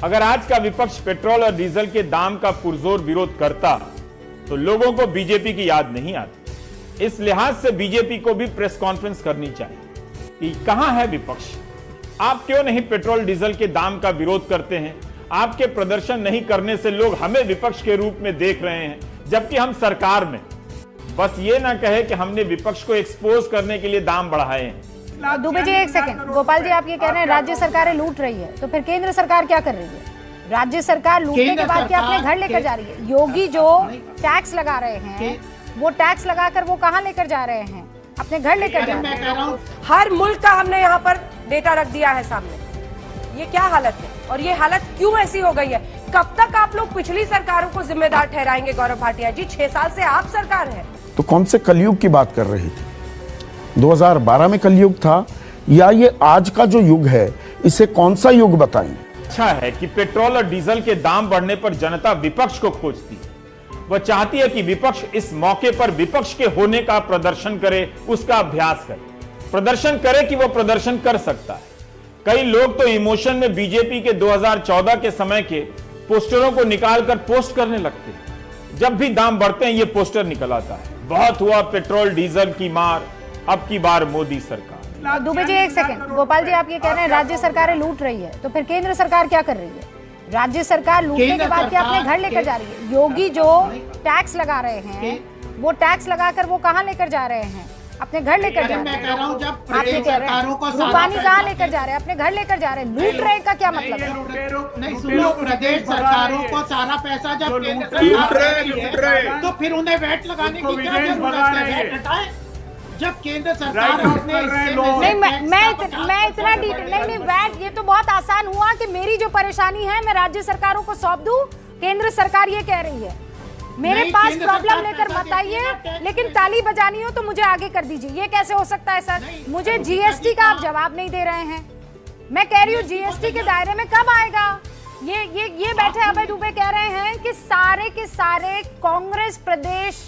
अगर आज का विपक्ष पेट्रोल और डीजल के दाम का पुरजोर विरोध करता तो लोगों को बीजेपी की याद नहीं आती। इस लिहाज से बीजेपी को भी प्रेस कॉन्फ्रेंस करनी चाहिए कि कहां है विपक्ष, आप क्यों नहीं पेट्रोल डीजल के दाम का विरोध करते हैं। आपके प्रदर्शन नहीं करने से लोग हमें विपक्ष के रूप में देख रहे हैं, जबकि हम सरकार में। बस ये ना कहे कि हमने विपक्ष को एक्सपोज करने के लिए दाम बढ़ाए हैं। दुबे जी एक सेकंड, गोपाल जी आप ये कह रहे हैं राज्य सरकारें लूट रही है, तो फिर केंद्र सरकार क्या कर रही है? राज्य सरकार लूटने के बाद क्या अपने घर लेकर जा रही है? योगी जो टैक्स लगा रहे हैं वो टैक्स लगाकर वो कहाँ लेकर जा रहे हैं? अपने घर लेकर जा रहे हैं। हर मुल्क का हमने यहाँ पर डेटा रख दिया है सामने। ये क्या हालत है और ये हालत क्यों ऐसी हो गई है? कब तक आप लोग पिछली सरकारों को जिम्मेदार ठहराएंगे? गौरव भाटिया जी 6 साल से आप सरकार है, तो कौन से कलयुग की बात कर रही थी? 2012 में कलयुग था या ये आज का जो युग है, इसे कौन सा युग बताएंगे? अच्छा है कि पेट्रोल और डीजल के दाम बढ़ने पर जनता विपक्ष को खोजती है। वह चाहती है कि विपक्ष इस मौके पर विपक्ष के होने का प्रदर्शन करे, उसका अभ्यास करे, प्रदर्शन करे कि वह प्रदर्शन कर सकता है। कई लोग तो इमोशन में बीजेपी के 2014 के समय के पोस्टरों को निकालकर पोस्ट करने लगते हैं। जब भी दाम बढ़ते हैं ये पोस्टर निकल आता है, बहुत हुआ पेट्रोल डीजल की मार, अब की बार मोदी सरकार। दुबे जी एक सेकंड, गोपाल जी आप ये कह रहे हैं राज्य सरकारें लूट रही है, तो फिर केंद्र सरकार क्या कर रही है? राज्य सरकार लूटने के बाद क्या अपने घर लेकर जा रही है? योगी जो टैक्स लगा रहे हैं वो टैक्स लगाकर वो कहाँ लेकर जा रहे हैं? अपने घर लेकर जा रहे हैं। आप ये कह रहे हैं रूपानी कहाँ लेकर जा रहे हैं? अपने घर लेकर जा रहे हैं। लूट रहे का क्या मतलब है? नहीं सुनो, प्रदेश सरकारों को सारा पैसा जब केंद्र सरकार लूट रहे हैं तो फिर उन्हें वैट लगाने की क्या जरूरत है? वैट हटाएं। जब केंद्र सरकार नहीं मैं इतना डिटेल नहीं वैट, ये तो बहुत आसान हुआ कि मेरी जो परेशानी है मैं राज्य सरकारों को सौंप दूं। केंद्र सरकार ये कह रही है मेरे पास प्रॉब्लम लेकर मत आइए, लेकिन ताली बजानी हो तो मुझे आगे कर दीजिए। ये कैसे हो सकता है सर? मुझे जीएसटी का आप जवाब नहीं दे रहे हैं। मैं कह रही हूँ जीएसटी के दायरे में कब आएगा? ये बैठे अभय दुबे कह रहे हैं कि सारे के सारे कांग्रेस प्रदेश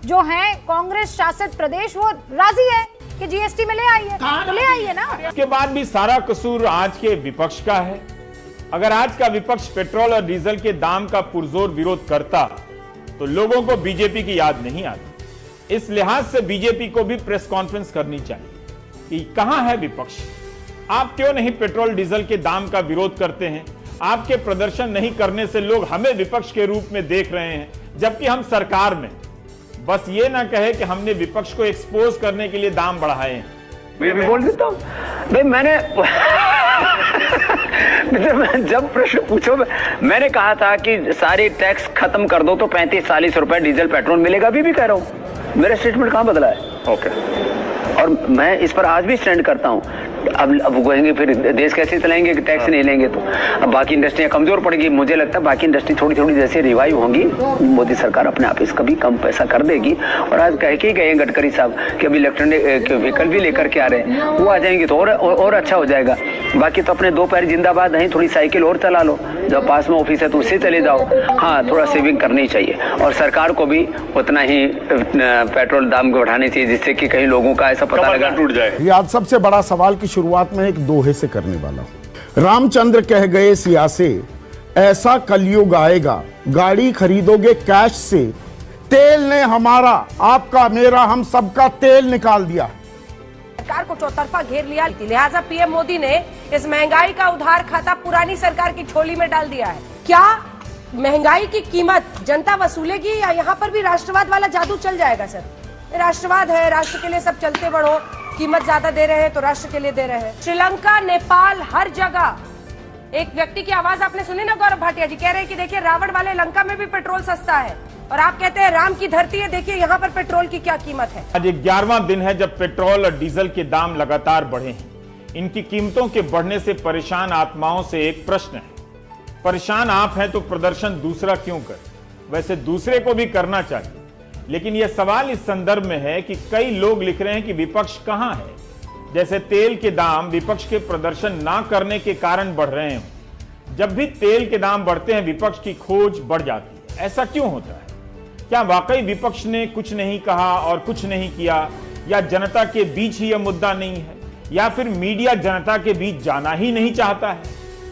जो हैं, कांग्रेस शासित प्रदेश, वो राजी है कि जीएसटी में ले आइए, तो ले आइए ना। इसके बाद भी सारा कसूर आज के विपक्ष का है। अगर आज का विपक्ष पेट्रोल और डीजल के दाम का पुरजोर विरोध करता तो लोगों को बीजेपी की याद नहीं आती। इस लिहाज से बीजेपी को भी प्रेस कॉन्फ्रेंस करनी चाहिए कि कहां है विपक्ष, आप क्यों नहीं पेट्रोल डीजल के दाम का विरोध करते हैं। आपके प्रदर्शन नहीं करने से लोग हमें विपक्ष के रूप में देख रहे हैं, जबकि हम सरकार में। बस ये ना कहे कि हमने विपक्ष को एक्सपोज करने के लिए दाम बढ़ाए हैं। मैं भी बोल देता हूँ भाई, मैंने जब प्रश्न पूछो, मैंने कहा था कि सारी टैक्स खत्म कर दो तो 35-40 रुपए डीजल पेट्रोल मिलेगा। अभी भी कह रहा हूँ, मेरा स्टेटमेंट कहाँ बदला है? ओके, और मैं इस पर आज भी स्टैंड करता हूँ। अब वो कहेंगे फिर देश कैसे चलाएंगे कि टैक्स नहीं लेंगे तो। अब बाकी इंडस्ट्रियां कमजोर पड़ेगी। मुझे लगता है बाकी इंडस्ट्री थोड़ी थोड़ी जैसे रिवाइव होंगी, मोदी सरकार अपने आप इसका भी कम पैसा कर देगी। और आज कह के गए गडकरी साहब कि अभी इलेक्ट्रॉनिक व्हीकल भी लेकर के आ रहे हैं, वो आ जाएंगे तो और अच्छा हो जाएगा। बाकी तो अपने 2 पैर जिंदाबाद नहीं, थोड़ी साइकिल और चला लो, जब पास में ऑफिस है तो उससे चले जाओ। हाँ, थोड़ा सेविंग करनी चाहिए और सरकार को भी उतना ही पेट्रोल दाम को बढ़ाने चाहिए, जिससे कि कहीं लोगों का ऐसा पता लगा टूट जाए। ये आज सबसे बड़ा सवाल की शुरुआत में एक दोहे से करने वाला हूं। रामचंद्र कह गए सिया से, ऐसा कलयुग आएगा गाड़ी खरीदोगे कैश से, तेल ने हमारा आपका मेरा हम सबका तेल निकाल दिया। सरकार को चौतरफा घेर लिया, लिहाजा पीएम मोदी ने इस महंगाई का उधार खाता पुरानी सरकार की झोली में डाल दिया है। क्या महंगाई की कीमत जनता वसूलेगी या यहाँ पर भी राष्ट्रवाद वाला जादू चल जाएगा? सर, राष्ट्रवाद है, राष्ट्र के लिए सब चलते बढ़ो, कीमत ज्यादा दे रहे हैं तो राष्ट्र के लिए दे रहे हैं। श्रीलंका, नेपाल, हर जगह एक व्यक्ति की आवाज आपने सुनी ना, गौरव भाटिया जी कह रहे हैं कि देखिए रावण वाले लंका में भी पेट्रोल सस्ता है, और आप कहते हैं राम की धरती है, देखिए यहाँ पर पेट्रोल की क्या कीमत है। आज 11वां दिन है जब पेट्रोल और डीजल के दाम लगातार बढ़े हैं। इनकी कीमतों के बढ़ने से परेशान आत्माओं से एक प्रश्न है, परेशान आप हैं तो प्रदर्शन दूसरा क्यों कर? वैसे दूसरे को भी करना चाहिए, लेकिन यह सवाल इस संदर्भ में है कि कई लोग लिख रहे हैं कि विपक्ष कहां है, जैसे तेल के दाम विपक्ष के प्रदर्शन ना करने के कारण बढ़ रहे हैं। जब भी तेल के दाम बढ़ते हैं विपक्ष की खोज बढ़ जाती है। ऐसा क्यों होता है? क्या वाकई विपक्ष ने कुछ नहीं कहा और कुछ नहीं किया, या जनता के बीच ही यह मुद्दा नहीं है, या फिर मीडिया जनता के बीच जाना ही नहीं चाहता है?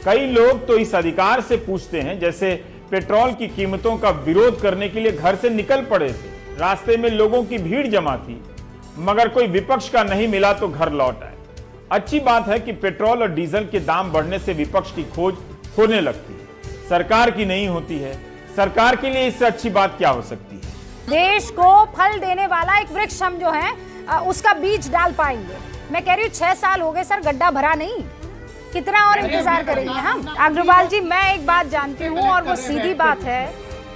कई लोग तो इस अधिकार से पूछते हैं जैसे पेट्रोल की कीमतों का विरोध करने के लिए घर से निकल पड़े थे, रास्ते में लोगों की भीड़ जमा थी, मगर कोई विपक्ष का नहीं मिला तो घर लौट आए। अच्छी बात है कि पेट्रोल और डीजल के दाम बढ़ने से विपक्ष की खोज होने लगती है, सरकार की नहीं होती है। सरकार के लिए इससे अच्छी बात क्या हो सकती है? देश को फल देने वाला एक वृक्ष हम जो है उसका बीज डाल पाएंगे। मैं कह रही हूँ 6 साल हो गए सर, गड्ढा भरा नहीं, कितना और इंतजार करेंगे हम? अग्रवाल जी, मैं एक बात जानती हूँ और वो सीधी बात है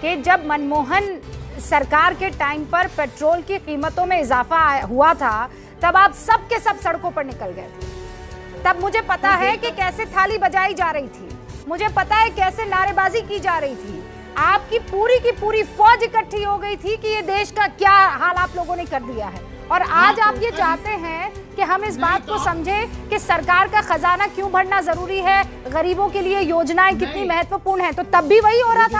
कि जब मनमोहन सरकार के टाइम पर पेट्रोल की कीमतों में इजाफा हुआ था तब आप सब के सब सड़कों पर निकल गए थे। तब मुझे पता है कि कैसे थाली बजाई जा रही थी, मुझे पता है कैसे नारेबाजी की जा रही थी। आपकी पूरी फौज इकट्ठी हो गई थी कि ये देश का क्या हाल आप लोगों ने कर दिया है। और आज आप ये चाहते हैं कि हम इस बात को समझें कि सरकार का खजाना क्यों भरना जरूरी है, गरीबों के लिए योजनाएं कितनी महत्वपूर्ण है, तो तब भी वही हो रहा था।